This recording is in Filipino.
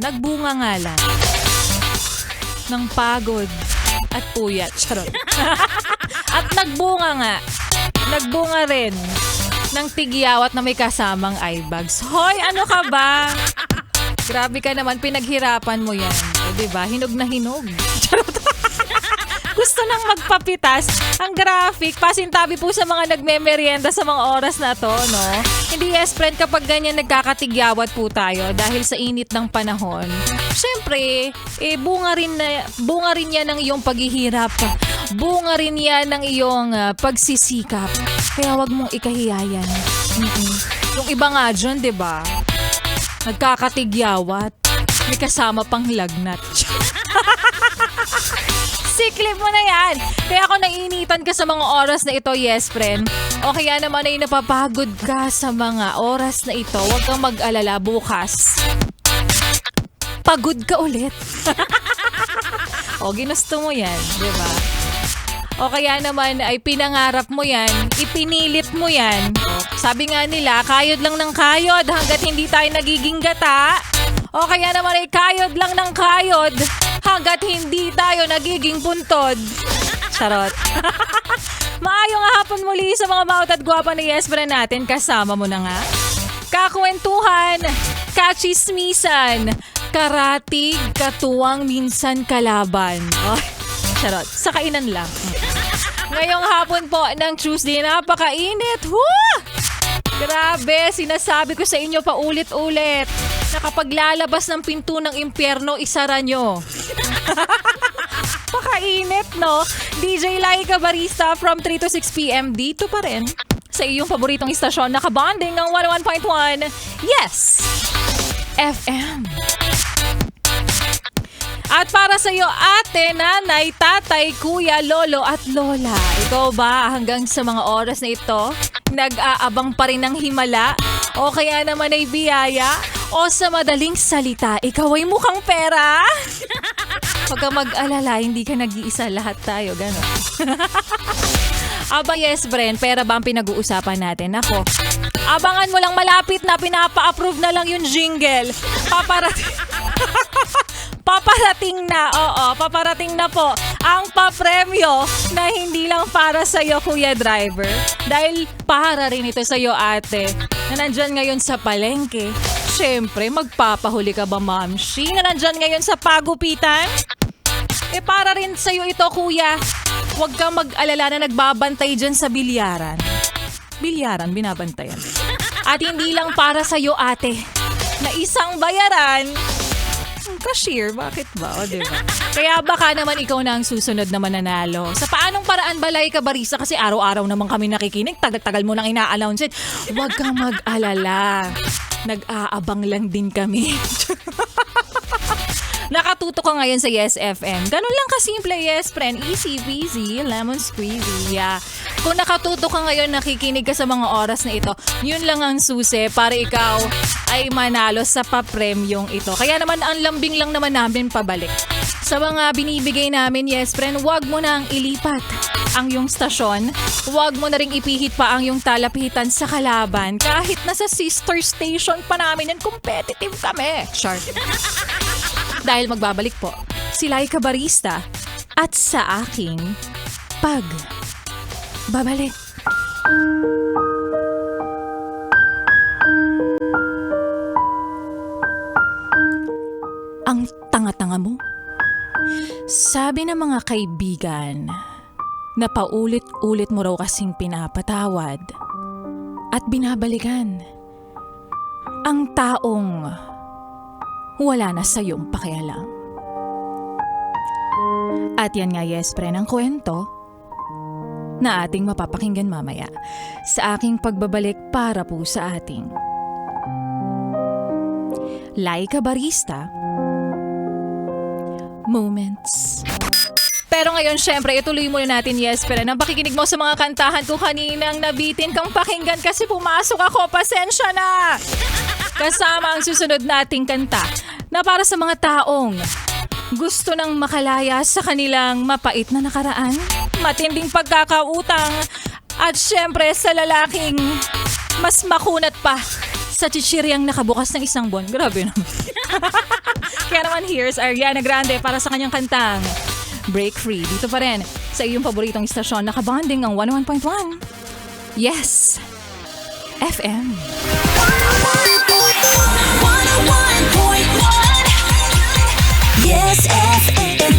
nagbunga nga lang ng pagod at puyat. Charot. At nagbunga rin ng tigyawat na may kasamang eye bags. Hoy, ano ka ba? Grabe ka naman, pinaghirapan mo yan. O, diba? Hinog na hinog. Charot. Gusto nang magpapitas. Ang graphic, pasintabi po sa mga nagmemeryenda sa mga oras na to, no? Hindi yes, friend, kapag ganyan nagkakatigyawat po tayo dahil sa init ng panahon. Siyempre, bunga rin yan ng iyong paghihirap. Bunga rin yan ng iyong pagsisikap. Kaya wag mong ikahiya yan. Yung iba nga dyan, diba? Nagkakatigyawat. May kasama pang lagnat. Siklip mo na yan. Kaya ako naiinitan ka sa mga oras na ito, yes, friend. O kaya naman ay napapagod ka sa mga oras na ito, huwag kang mag-alala bukas. Pagod ka ulit. O, ginusto mo yan, di ba? O kaya naman ay pinangarap mo yan, ipinilit mo yan. Sabi nga nila, kayod lang ng kayod hanggat hindi tayo nagiging gata. O kaya naman ay kayod lang ng kayod hanggat hindi tayo nagiging puntod. Charot. Maayong hapon muli sa mga maut at gwapa ni yes friend natin. Kasama mo na nga. Kakwentuhan, kachismisan, karatig, katuwang, minsan kalaban. Oh, charot. Sa kainan lang. Ngayong hapon po ng Tuesday, napakainit. Woo! Grabe, sinasabi ko sa inyo paulit-ulit na kapag lalabas ng pinto ng impyerno, isara nyo. Pakainit, no? DJ Laika Barista from 3 to 6 p.m. dito pa rin sa iyong paboritong istasyon na kabanding ng 101.1 Yes! FM. At para sa iyo, ate, nanay, tatay, kuya, lolo at lola. Ikaw ba hanggang sa mga oras na ito, nag-aabang pa rin ng himala? O kaya naman ay biyaya? O sa madaling salita, ikaw ay mukhang pera? Huwag kang mag-alala, hindi ka nag-iisa, lahat tayo, gano'n. Aba yes, Bren, pera ba ang pinag-uusapan natin? Ako, abangan mo lang malapit na pinapa-approve na lang yung jingle. Paparating na, paparating na po ang papremyo na hindi lang para sa'yo, Kuya Driver. Dahil para rin ito sa'yo, ate, na nandyan ngayon sa palengke. Siyempre, magpapahuli ka ba, Mamshi, na nandyan ngayon sa pagupitan? Para rin sa'yo ito, Kuya. Huwag kang mag-alala na nagbabantay dyan sa bilyaran. Bilyaran, binabantayan. At hindi lang para sa'yo, ate, na isang bayaran. Cashier, bakit ba? O, diba? Kaya baka naman ikaw na ang susunod na mananalo. Sa paanong paraan ba, Laika Barista? Kasi araw-araw naman kami nakikinig. Tagal-tagal mo nang ina-announce it. Huwag kang mag-alala. Nag-aabang lang din kami. Nakatuto ka ngayon sa Yes FM. Ganun lang kasimple, yes friend. Easy peasy, lemon squeezy. Yeah. Kung nakatuto ka ngayon, nakikinig ka sa mga oras na ito, yun lang ang susi para ikaw ay manalo sa papremyong ito. Kaya naman ang lambing lang naman namin pabalik. Sa mga binibigay namin, yes friend, huwag mo na ang ilipat ang yung stasyon. Huwag mo na ring ipihit pa ang yung talapitan sa kalaban. Kahit nasa sister station pa namin yan, competitive kami. Sure. Dahil magbabalik po si Laika Barista at sa aking pagbabalik. Ang tanga-tanga mo. Sabi ng mga kaibigan na paulit-ulit mo raw kasing pinapatawad at binabalikan ang taong wala na sa iyong pakialam. At yan nga, yes, pre, ang kwento na ating mapapakinggan mamaya sa aking pagbabalik para po sa ating Laika Barista Moments. Pero ngayon, syempre, ituloy muna natin, yes, pero nang pakikinig mo sa mga kantahan ko kaninang nabitin kang pakinggan kasi pumasok ako, pasensya na! Kasama ang susunod nating kanta na para sa mga taong gusto nang makalaya sa kanilang mapait na nakaraan, matinding pagkakautang, at syempre sa lalaking mas makunat pa sa chichiryang nakabukas ng isang buwan. Grabe naman. Kaya naman here's Ariana Grande para sa kanyang kantang Break Free. Dito pa rin sa iyong paboritong istasyon, nakabanding ang 101.1. Yes! FM. 101.1 Yes FM.